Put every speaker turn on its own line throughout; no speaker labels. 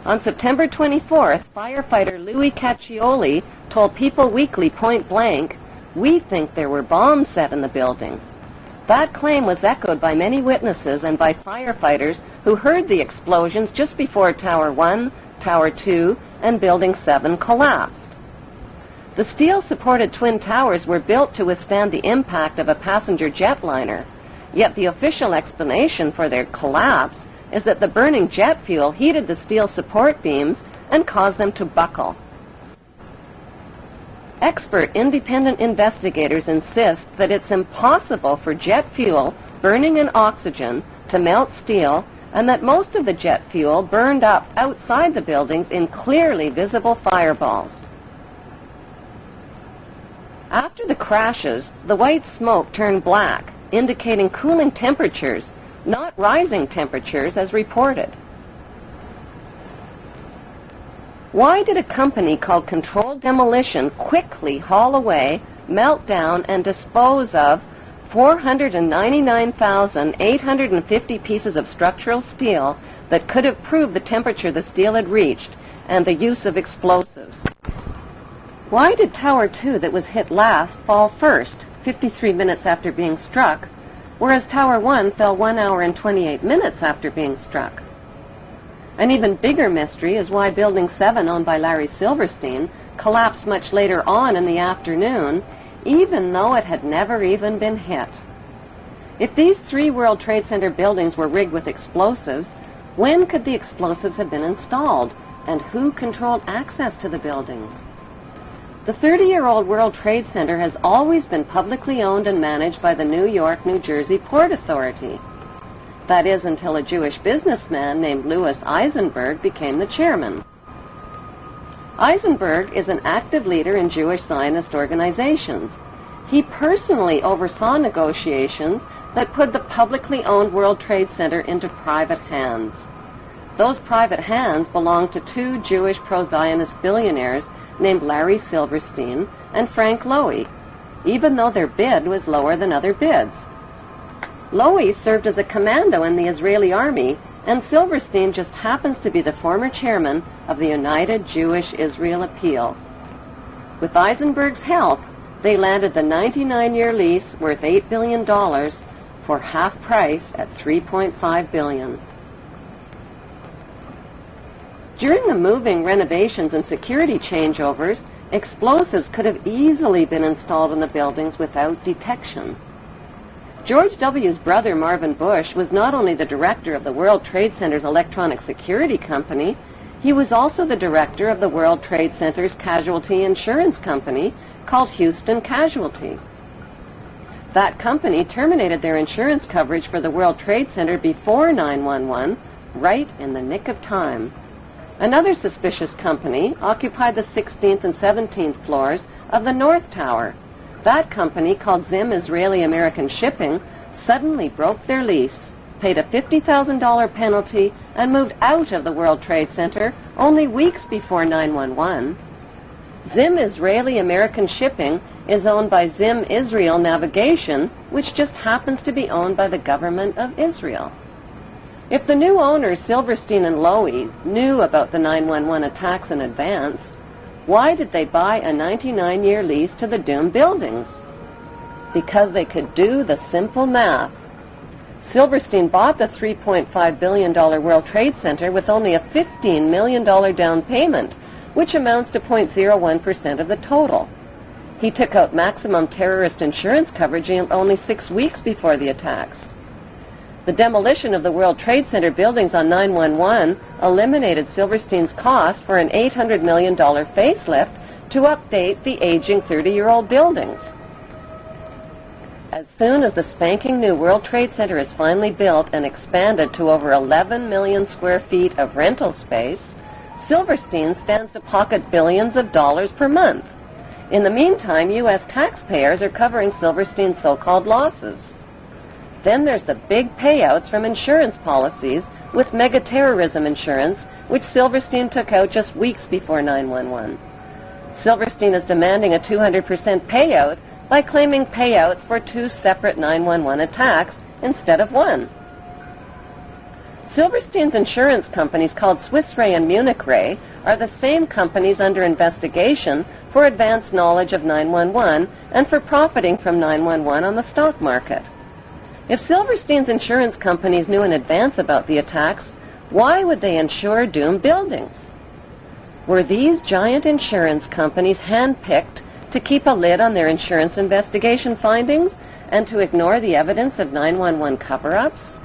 On September 24th, firefighter Louis Caccioli told People Weekly point blank, "We think there were bombs set in the building." That claim was echoed by many witnesses and by firefighters who heard the explosions just before Tower 1, Tower 2, and Building 7 collapsed. The steel-supported twin towers were built to withstand the impact of a passenger jetliner, yet the official explanation for their collapse is that the burning jet fuel heated the steel support beams and caused them to buckle. Expert independent investigators insist that it's impossible for jet fuel burning in oxygen to melt steel, and that most of the jet fuel burned up outside the buildings in clearly visible fireballs. After the crashes, the white smoke turned black, indicating cooling temperatures, not rising temperatures as reported. Why did a company called Controlled Demolition quickly haul away, melt down, and dispose of 499,850 pieces of structural steel that could have proved the temperature the steel had reached and the use of explosives? Why did Tower 2 that was hit last fall first, 53 minutes after being struck, whereas Tower 1 fell 1 hour and 28 minutes after being struck? An even bigger mystery is why Building 7, owned by Larry Silverstein, collapsed much later on in the afternoon, even though it had never even been hit. If these 3 World Trade Center buildings were rigged with explosives, when could the explosives have been installed, and who controlled access to the buildings? The 30-year-old World Trade Center has always been publicly owned and managed by the New York, New Jersey Port Authority. That is, until a Jewish businessman named Louis Eisenberg became the chairman. Eisenberg is an active leader in Jewish Zionist organizations. He personally oversaw negotiations that put the publicly owned World Trade Center into private hands. Those private hands belonged to 2 Jewish pro-Zionist billionaires named Larry Silverstein and Frank Lowy, even though their bid was lower than other bids. Lowy served as a commando in the Israeli army, and Silverstein just happens to be the former chairman of the United Jewish Israel Appeal. With Eisenberg's help, they landed the 99-year lease worth $8 billion for half price at $3.5 billion. During the moving, renovations, and security changeovers, explosives could have easily been installed in the buildings without detection. George W.'s brother, Marvin Bush, was not only the director of the World Trade Center's electronic security company, he was also the director of the World Trade Center's casualty insurance company called Houston Casualty. That company terminated their insurance coverage for the World Trade Center before 9/11, right in the nick of time. Another suspicious company occupied the 16th and 17th floors of the North Tower. That company, called Zim Israeli American Shipping, suddenly broke their lease, paid a $50,000 penalty, and moved out of the World Trade Center only weeks before 9/11. Zim Israeli American Shipping is owned by Zim Israel Navigation, which just happens to be owned by the government of Israel. If the new owners, Silverstein and Lowy, knew about the 9/11 attacks in advance, why did they buy a 99-year lease to the doomed buildings? Because they could do the simple math. Silverstein bought the $3.5 billion World Trade Center with only a $15 million down payment, which amounts to 0.01% of the total. He took out maximum terrorist insurance coverage only 6 weeks before the attacks. The demolition of the World Trade Center buildings on 9/11 eliminated Silverstein's cost for an $800 million facelift to update the aging 30-year-old buildings. As soon as the spanking new World Trade Center is finally built and expanded to over 11 million square feet of rental space, Silverstein stands to pocket billions of dollars per month. In the meantime, U.S. taxpayers are covering Silverstein's so-called losses. Then there's the big payouts from insurance policies with mega-terrorism insurance, which Silverstein took out just weeks before 9/11. Silverstein is demanding a 200% payout by claiming payouts for 2 separate 9/11 attacks instead of 1. Silverstein's insurance companies, called Swiss Re and Munich Re, are the same companies under investigation for advanced knowledge of 911 and for profiting from 911 on the stock market. If Silverstein's insurance companies knew in advance about the attacks, why would they insure doomed buildings? Were these giant insurance companies handpicked to keep a lid on their insurance investigation findings and to ignore the evidence of 911 cover-ups?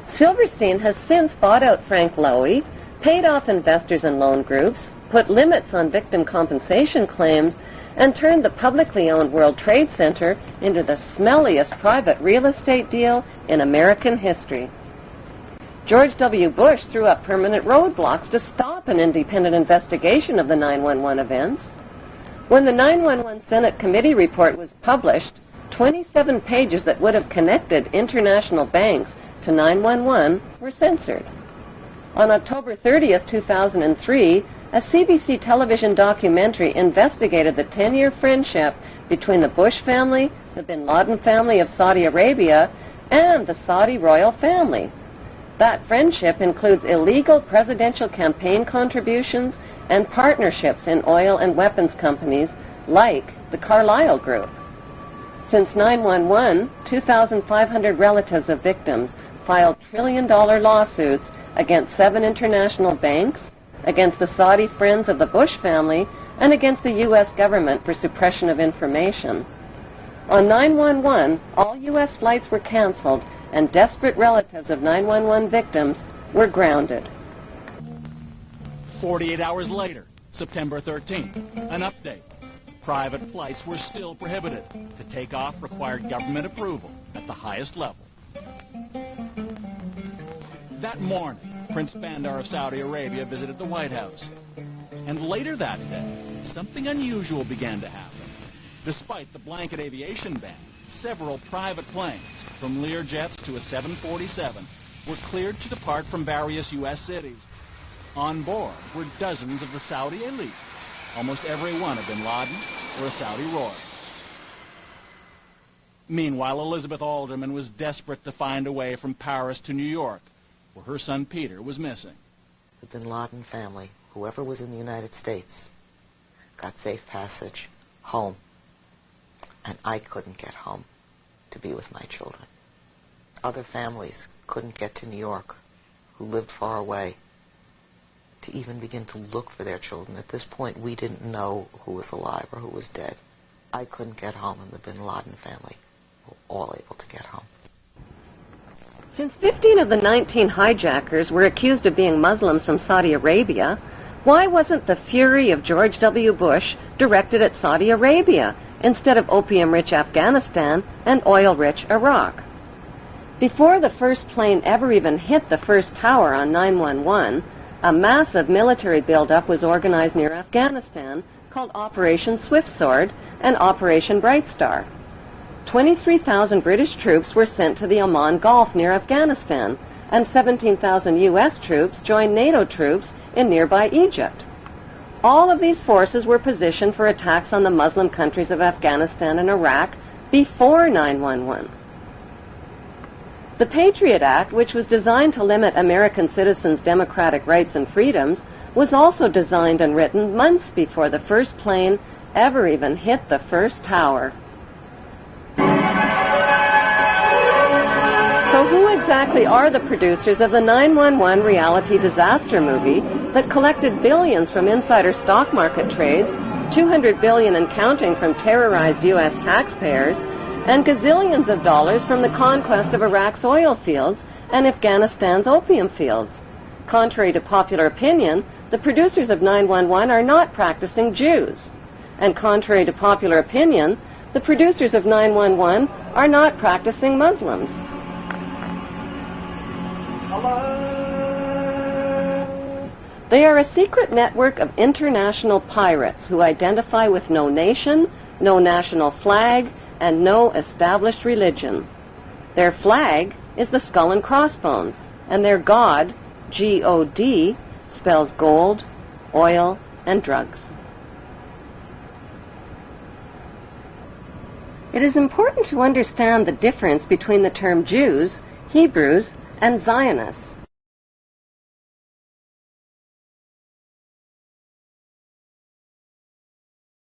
Silverstein has since bought out Frank Lowy, paid off investors and loan groups, put limits on victim compensation claims, and turned the publicly owned World Trade Center into the smelliest private real estate deal in American history. George W. Bush threw up permanent roadblocks to stop an independent investigation of the 911 events. When the 911 Senate Committee report was published, 27 pages that would have connected international banks to 911 were censored. On October 30th, 2003, a CBC television documentary investigated the 10-year friendship between the Bush family, the bin Laden family of Saudi Arabia, and the Saudi royal family. That friendship includes illegal presidential campaign contributions and partnerships in oil and weapons companies like the Carlyle Group. Since 911, 2,500 relatives of victims filed trillion-dollar lawsuits against 7 international banks, against the Saudi friends of the Bush family, and against the U.S. government for suppression of information. On 911, all U.S. flights were canceled, and desperate relatives of 911 victims were grounded.
48 hours later, September 13th, an update. Private flights were still prohibited. To take off required government approval at the highest level. That morning, Prince Bandar of Saudi Arabia visited the White House. And later that day, something unusual began to happen. Despite the blanket aviation ban, several private planes, from Learjets to a 747, were cleared to depart from various U.S. cities. On board were dozens of the Saudi elite, almost every one a bin Laden or a Saudi royal. Meanwhile, Elizabeth Alderman was desperate to find a way from Paris to New York, where her son Peter was missing.
The bin Laden family, whoever was in the United States, got safe passage home, and I couldn't get home to be with my children. Other families couldn't get to New York, who lived far away, to even begin to look for their children. At this point, we didn't know who was alive or who was dead. I couldn't get home, and the bin Laden family were all able to get home.
Since 15 of the 19 hijackers were accused of being Muslims from Saudi Arabia, why wasn't the fury of George W. Bush directed at Saudi Arabia instead of opium-rich Afghanistan and oil-rich Iraq? Before the first plane ever even hit the first tower on 911, a massive military buildup was organized near Afghanistan called Operation Swift Sword and Operation Bright Star. 23,000 British troops were sent to the Oman Gulf near Afghanistan, and 17,000 U.S. troops joined NATO troops in nearby Egypt. All of these forces were positioned for attacks on the Muslim countries of Afghanistan and Iraq before 911. The Patriot Act, which was designed to limit American citizens' democratic rights and freedoms, was also designed and written months before the first plane ever even hit the first tower. So who exactly are the producers of the 911 reality disaster movie that collected billions from insider stock market trades, $200 billion and counting from terrorized U.S. taxpayers, and gazillions of dollars from the conquest of Iraq's oil fields and Afghanistan's opium fields? Contrary to popular opinion, the producers of 911 are not practicing Jews. And contrary to popular opinion, the producers of 911 are not practicing Muslims. They are a secret network of international pirates who identify with no nation, no national flag, and no established religion. Their flag is the skull and crossbones, and their god, G-O-D, spells gold, oil, and drugs. It is important to understand the difference between the term Jews, Hebrews, and Zionists.